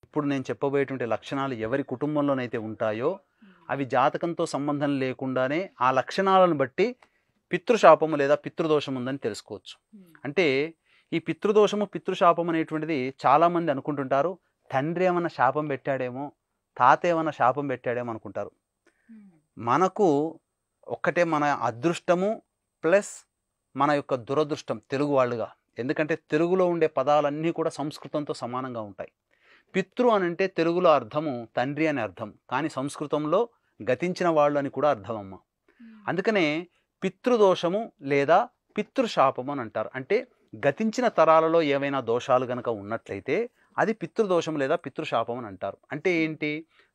ఇప్పుడు నేను చెప్పబోయేటువంటి లక్షణాలు ఎవరి కుటుంబంలోనైతే ఉంటాయో అవి జాతకంతో సంబంధం లేకుండానే ఆ లక్షణాలను బట్టి పితృశాపము లేదా పితృదోషం ఉందని తెలుసుకోవచ్చు. అంటే ఈ పితృదోషము పితృశాపం అనేటువంటిది చాలామంది అనుకుంటుంటారు, తండ్రి ఏమన్నా శాపం పెట్టాడేమో, తాత ఏమన్నా శాపం పెట్టాడేమో అనుకుంటారు. మనకు ఒక్కటే మన అదృష్టము ప్లస్ మన యొక్క దురదృష్టం తెలుగు వాళ్ళుగా. ఎందుకంటే తెలుగులో ఉండే పదాలన్నీ కూడా సంస్కృతంతో సమానంగా ఉంటాయి. పితృ అనంటే తెలుగులో అర్థము తండ్రి అని అర్థం, కానీ సంస్కృతంలో గతించిన వాళ్ళు అని కూడా అర్థం అమ్మ. అందుకనే పితృదోషము లేదా పితృశాపము అని అంటారు. అంటే గతించిన తరాలలో ఏవైనా దోషాలు గనక ఉన్నట్లయితే అది పితృదోషం లేదా పితృశాపం అని అంటారు. అంటే ఏంటి,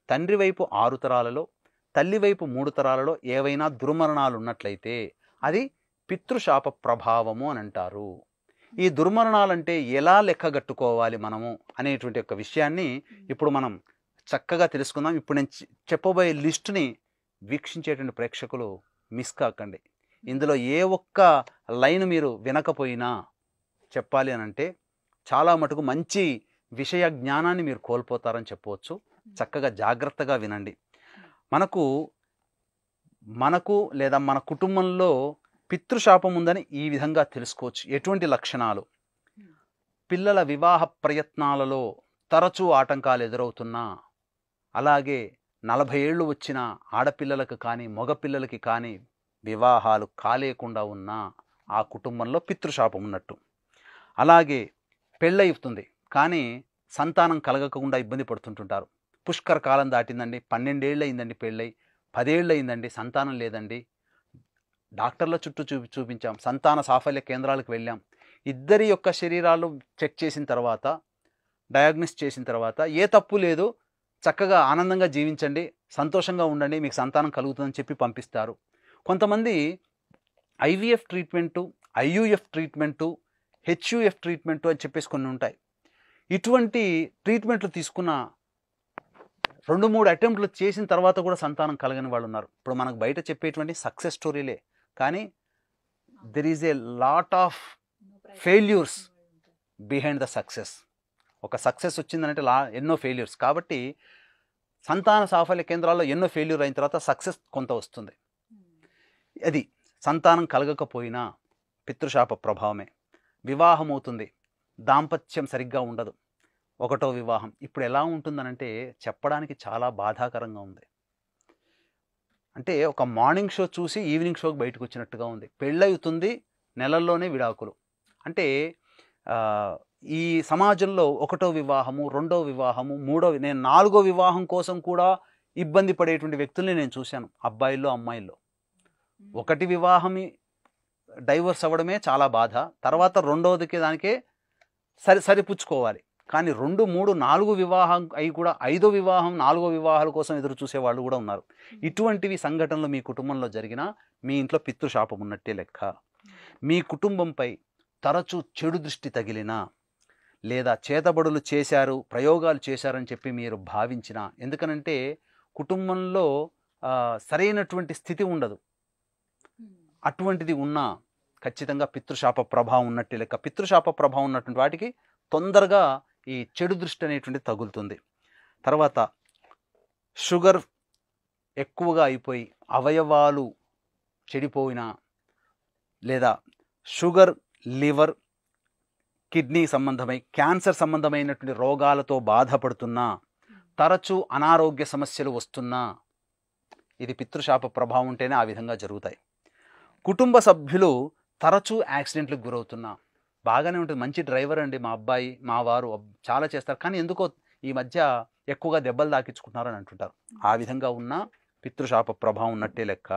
తండ్రి వైపు 6 తరాలలో తల్లి వైపు 3 తరాలలో ఏవైనా దుర్మరణాలు ఉన్నట్లయితే అది పితృశాప ప్రభావము అని అంటారు. ఈ దుర్మరణాలంటే ఎలా లెక్కగట్టుకోవాలి మనము అనేటువంటి ఒక విషయాన్ని ఇప్పుడు మనం చక్కగా తెలుసుకుందాం. ఇప్పుడు నేను చెప్పబోయే లిస్టుని వీక్షించేటువంటి ప్రేక్షకులు మిస్ కాకండి. ఇందులో ఏ ఒక్క లైన్ మీరు వినకపోయినా చెప్పాలి అని అంటే చాలా మటుకు మంచి విషయ జ్ఞానాన్ని మీరు కోల్పోతారని చెప్పవచ్చు. చక్కగా జాగ్రత్తగా వినండి. మనకు లేదా మన కుటుంబంలో పితృశాపం ఉందని ఈ విధంగా తెలుసుకోవచ్చు. ఎటువంటి లక్షణాలు? పిల్లల వివాహ ప్రయత్నాలలో తరచూ ఆటంకాలు ఎదురవుతున్నా, అలాగే 40 ఏళ్ళు వచ్చిన ఆడపిల్లలకు కానీ మగపిల్లలకి కానీ వివాహాలు కాలేకుండా ఉన్నా ఆ కుటుంబంలో పితృశాపం ఉన్నట్టు. అలాగే పెళ్ళవుతుంది కానీ సంతానం కలగకుండా ఇబ్బంది పడుతుంటుంటారు. పుష్కర కాలం దాటిందండి, 12 ఏళ్ళు అయిందండి పెళ్ళై, 10 ఏళ్ళు అయిందండి, సంతానం లేదండి, డాక్టర్ల చుట్టూ చూపించాం, సంతాన సాఫల్య కేంద్రాలకు వెళ్ళాం, ఇద్దరి యొక్క శరీరాలు చెక్ చేసిన తర్వాత డయాగ్నోస్ చేసిన తర్వాత ఏ తప్పు లేదు, చక్కగా ఆనందంగా జీవించండి, సంతోషంగా ఉండండి, మీకు సంతానం కలుగుతుందని చెప్పి పంపిస్తారు. కొంతమంది IVF treatment, IUF treatment, HUF treatment అని చెప్పేసి కొన్ని ఉంటాయి. ఇటువంటి ట్రీట్మెంట్లు తీసుకున్న 2-3 అటెంప్ట్లు చేసిన తర్వాత కూడా సంతానం కలగని వాళ్ళు ఉన్నారు. ఇప్పుడు మనకు బయట చెప్పేటువంటి సక్సెస్ స్టోరీలే, కానీ there is a lot of failures behind the success. ఒక సక్సెస్ వచ్చిందనంటే ఎన్నో ఫెయిల్యూర్స్. కాబట్టి సంతాన సాఫల్య కేంద్రాల్లో ఎన్నో ఫెయిల్యూర్ అయిన తర్వాత సక్సెస్ కొంత వస్తుంది. అది సంతానం కలగకపోయినా పితృశాప ప్రభావమే. వివాహం అవుతుంది, దాంపత్యం సరిగ్గా ఉండదు, 1వ వివాహం. ఇప్పుడు ఎలా ఉంటుందనంటే చెప్పడానికి చాలా బాధాకరంగా ఉంది. అంటే ఒక మార్నింగ్ షో చూసి ఈవినింగ్ షోకి బయటకు వచ్చినట్టుగా ఉంది. పెళ్ళవుతుంది, నెలల్లోనే విడాకులు. అంటే ఈ సమాజంలో 1వ వివాహము, 2వ వివాహము, 3వ, నేను 4వ వివాహం కోసం కూడా ఇబ్బంది పడేటువంటి వ్యక్తుల్ని నేను చూశాను, అబ్బాయిల్లో అమ్మాయిల్లో. 1 వివాహం డైవర్స్ అవ్వడమే చాలా బాధ, తర్వాత 2వదికి దానికే సరిపుచ్చుకోవాలి. కానీ 2, 3, 4 వివాహం అయి కూడా 5వ వివాహం, 4వ వివాహాల కోసం ఎదురు చూసే వాళ్ళు కూడా ఉన్నారు. ఇటువంటివి సంఘటనలు మీ కుటుంబంలో జరిగినా మీ ఇంట్లో పితృశాపం ఉన్నట్టే లెక్క. మీ కుటుంబంపై తరచూ చెడు దృష్టి తగిలినా, లేదా చేతబడులు చేశారు, ప్రయోగాలు చేశారని చెప్పి మీరు భావించినా, ఎందుకనంటే కుటుంబంలో సరైనటువంటి స్థితి ఉండదు, అటువంటిది ఉన్నా ఖచ్చితంగా పితృశాప ప్రభావం ఉన్నట్టే లెక్క. పితృశాప ప్రభావం ఉన్నటువంటి వాటికి తొందరగా ఈ చెడు దృష్టి అనేటువంటిది తగులుతుంది. తర్వాత షుగర్ ఎక్కువగా అయిపోయి అవయవాలు చెడిపోయినా, లేదా షుగర్, లివర్, కిడ్నీ సంబంధమై క్యాన్సర్ సంబంధమైనటువంటి రోగాలతో బాధపడుతున్నా, తరచూ అనారోగ్య సమస్యలు వస్తున్నా, ఇది పితృశాప ప్రభావం ఉంటేనే ఆ విధంగా జరుగుతాయి. కుటుంబ సభ్యులు తరచూ యాక్సిడెంట్లకు గురవుతున్నా, బాగానే ఉంటుంది, మంచి డ్రైవర్ అండి మా అబ్బాయి, మా వారు చాలా చేస్తారు, కానీ ఎందుకో ఈ మధ్య ఎక్కువగా దెబ్బలు తాకించుకుంటున్నారని అంటుంటారు. ఆ విధంగా ఉన్న పితృశాప ప్రభావం ఉన్నట్టే లెక్క.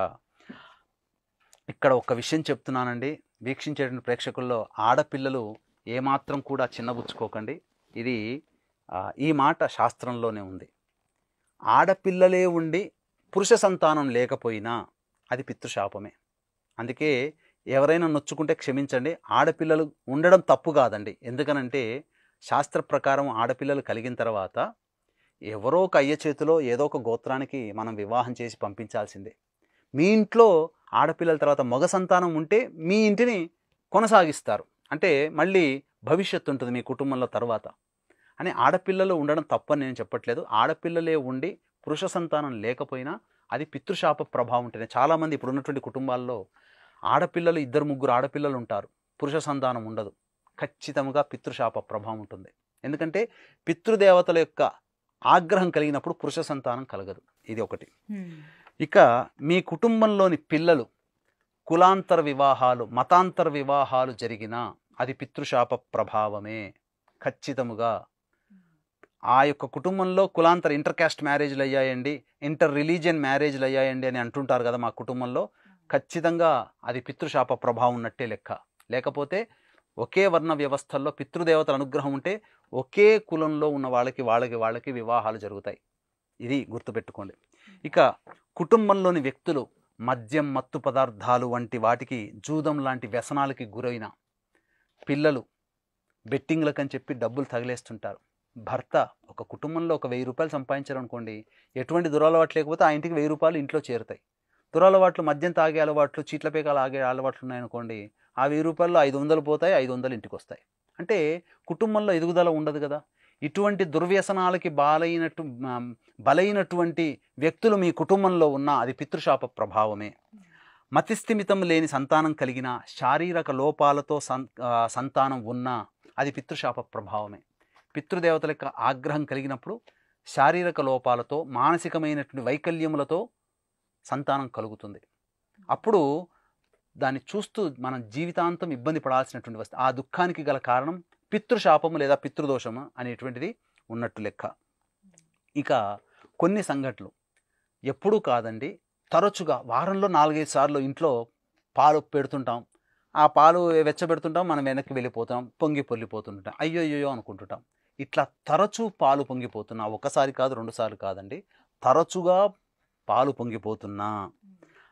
ఇక్కడ ఒక విషయం చెప్తున్నానండి, వీక్షించేటువంటి ప్రేక్షకుల్లో ఆడపిల్లలు ఏమాత్రం కూడా చిన్నబుచ్చుకోకండి. ఇది ఈ మాట శాస్త్రంలోనే ఉంది. ఆడపిల్లలే ఉండి పురుష సంతానం లేకపోయినా అది పితృశాపమే. అందుకే ఎవరైనా నొచ్చుకుంటే క్షమించండి, ఆడపిల్లలు ఉండడం తప్పు కాదండి. ఎందుకనంటే శాస్త్ర ప్రకారం ఆడపిల్లలు కలిగిన తర్వాత ఎవరో ఒక అయ్య చేతిలో ఏదో ఒక గోత్రానికి మనం వివాహం చేసి పంపించాల్సిందే. మీ ఇంట్లో ఆడపిల్లల తర్వాత మగ సంతానం ఉంటే మీ ఇంటిని కొనసాగిస్తారు, అంటే మళ్ళీ భవిష్యత్తు ఉంటుంది మీ కుటుంబంలో తర్వాత. అని ఆడపిల్లలు ఉండడం తప్పని నేను చెప్పట్లేదు. ఆడపిల్లలే ఉండి పురుష సంతానం లేకపోయినా అది పితృశాప ప్రభావం ఉంటేనే. చాలామంది ఇప్పుడు ఉన్నటువంటి కుటుంబాల్లో ఆడపిల్లలు 2-3 ఆడపిల్లలు ఉంటారు, పురుష సంతానం ఉండదు. ఖచ్చితంగా పితృశాప ప్రభావం ఉంటుంది. ఎందుకంటే పితృదేవతల యొక్క ఆగ్రహం కలిగినప్పుడు పురుష సంతానం కలగదు. ఇది ఒకటి. ఇక మీ కుటుంబంలోని పిల్లలు కులాంతర వివాహాలు, మతాంతర వివాహాలు జరిగినా అది పితృశాప ప్రభావమే ఖచ్చితముగా. ఆ యొక్క కుటుంబంలో కులాంతర ఇంటర్ క్యాస్ట్ మ్యారేజ్లు అయ్యాయండి, ఇంటర్ రిలీజియన్ మ్యారేజ్లు అయ్యాయండి అని అంటుంటారు కదా మా కుటుంబంలో, ఖచ్చితంగా అది పితృశాప ప్రభావం ఉన్నట్టే లెక్క. లేకపోతే ఒకే వర్ణ వ్యవస్థల్లో పితృదేవతల అనుగ్రహం ఉంటే ఒకే కులంలో ఉన్న వాళ్ళకి వివాహాలు జరుగుతాయి. ఇది గుర్తుపెట్టుకోండి. ఇక కుటుంబంలోని వ్యక్తులు మద్యం, మత్తు పదార్థాలు వంటి వాటికి, జూదం లాంటి వ్యసనాలకి గురైన పిల్లలు బెట్టింగ్లకని చెప్పి డబ్బులు తగిలేస్తుంటారు. భర్త ఒక కుటుంబంలో ఒక 1000 రూపాయలు సంపాదించారనుకోండి, ఎటువంటి దురలవాట్లు లేకపోతే ఆ ఇంటికి 1000 రూపాయలు ఇంట్లో చేరుతాయి. దురలవాట్లు, మద్యం తాగే అలవాట్లు, చీట్ల పేకాలు ఆగే అలవాట్లు ఉన్నాయనుకోండి, ఆ 1000 రూపాయల్లో 500 పోతాయి, 500 ఇంటికి వస్తాయి. అంటే కుటుంబంలో ఎదుగుదల ఉండదు కదా. ఇటువంటి దుర్వ్యసనాలకి బలైనటువంటి వ్యక్తులు మీ కుటుంబంలో ఉన్నా అది పితృశాప ప్రభావమే. మతిస్థిమితం లేని సంతానం కలిగిన, శారీరక లోపాలతో సంతానం ఉన్నా అది పితృశాప ప్రభావమే. పితృదేవతల యొక్క ఆగ్రహం కలిగినప్పుడు శారీరక లోపాలతో, మానసికమైనటువంటి వైకల్యములతో సంతానం కలుగుతుంది. అప్పుడు దాన్ని చూస్తూ మనం జీవితాంతం ఇబ్బంది పడాల్సినటువంటి వస్తుంది. ఆ దుఃఖానికి గల కారణం పితృశాపము లేదా పితృదోషము అనేటువంటిది ఉన్నట్టు లెక్క. ఇక కొన్ని సంఘటనలు ఎప్పుడూ కాదండి, తరచుగా వారంలో 4-5 సార్లు ఇంట్లో పాలు పెడుతుంటాం. ఆ పాలు వెచ్చబెడుతుంటాం, మనం వెనక్కి వెళ్ళిపోతాం, పొంగి పొల్లిపోతుంటాం, అయ్యో అనుకుంటుంటాం. ఇట్లా తరచూ పాలు పొంగిపోతున్నా, ఒకసారి కాదు 2 సార్లు కాదండి, తరచుగా పాలు పొంగిపోతున్నా,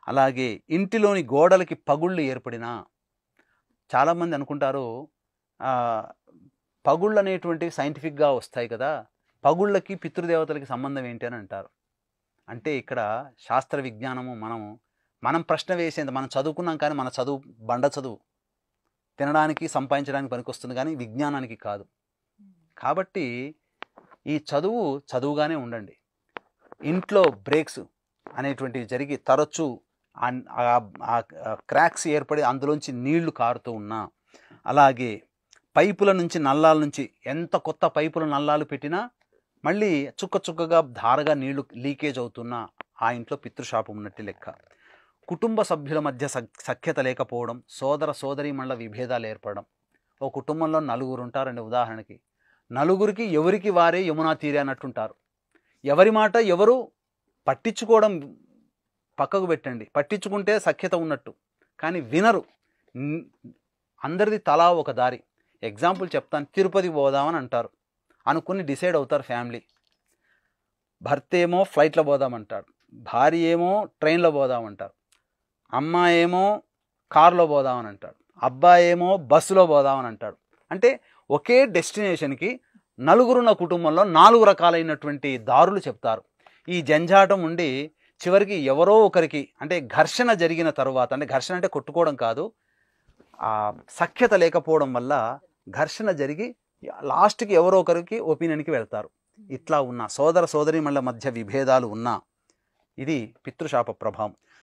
అలాగే ఇంటిలోని గోడలకి పగుళ్ళు ఏర్పడినా. చాలామంది అనుకుంటారు పగుళ్ళు అనేటువంటివి సైంటిఫిక్గా వస్తాయి కదా, పగుళ్ళకి పితృదేవతలకి సంబంధం ఏంటి అని అంటారు. అంటే ఇక్కడ శాస్త్ర విజ్ఞానము మనం ప్రశ్న వేసేంత, మనం చదువుకున్నాం కానీ మన చదువు బండ చదువు, తినడానికి సంపాదించడానికి పనికొస్తుంది కానీ విజ్ఞానానికి కాదు. కాబట్టి ఈ చదువుగానే ఉండండి. ఇంట్లో బ్రేక్స్ అనేటువంటివి జరిగి తరచూ క్రాక్స్ ఏర్పడి అందులోంచి నీళ్లు కారుతూ ఉన్నా, అలాగే పైపుల నుంచి, నల్లాల నుంచి ఎంత కొత్త పైపుల నల్లాలు పెట్టినా మళ్ళీ చుక్కగా ధారగా నీళ్లు లీకేజ్ అవుతున్నా ఆ ఇంట్లో పితృశాపం ఉన్నట్టు లెక్క. కుటుంబ సభ్యుల మధ్య సఖ్యత లేకపోవడం, సోదరీమణుల విభేదాలు ఏర్పడడం. ఓ కుటుంబంలో 4 ఉంటారండి ఉదాహరణకి, 4కి ఎవరికి వారే యమునా తీరే అన్నట్టుంటారు. ఎవరి మాట ఎవరు పట్టించుకోవడం పక్కకు పెట్టండి, పట్టించుకుంటే సఖ్యత ఉన్నట్టు, కానీ వినరు. అందరిది తలా ఒక దారి. ఎగ్జాంపుల్ చెప్తాను, తిరుపతి పోదామని అంటారు, అనుకుని డిసైడ్ అవుతారు ఫ్యామిలీ. భర్త ఏమో ఫ్లైట్లో పోదామంటాడు, భార్య ఏమో ట్రైన్లో పోదామంటారు, అమ్మ ఏమో కారులో పోదామని అంటాడు, అబ్బాయి ఏమో బస్సులో పోదామని అంటాడు. అంటే ఒకే డెస్టినేషన్కి 4 ఉన్న కుటుంబంలో 4 రకాలైనటువంటి దారులు చెప్తారు. ఈ జంజాటం ఉండి చివరికి ఎవరో ఒకరికి, అంటే ఘర్షణ జరిగిన తరువాత, అంటే ఘర్షణ అంటే కొట్టుకోవడం కాదు, సఖ్యత లేకపోవడం వల్ల ఘర్షణ జరిగి లాస్ట్కి ఎవరో ఒకరికి ఒపీనియన్కి వెళ్తారు. ఇట్లా ఉన్న సోదరీమణుల మధ్య విభేదాలు ఉన్నా ఇది పితృశాప ప్రభావం.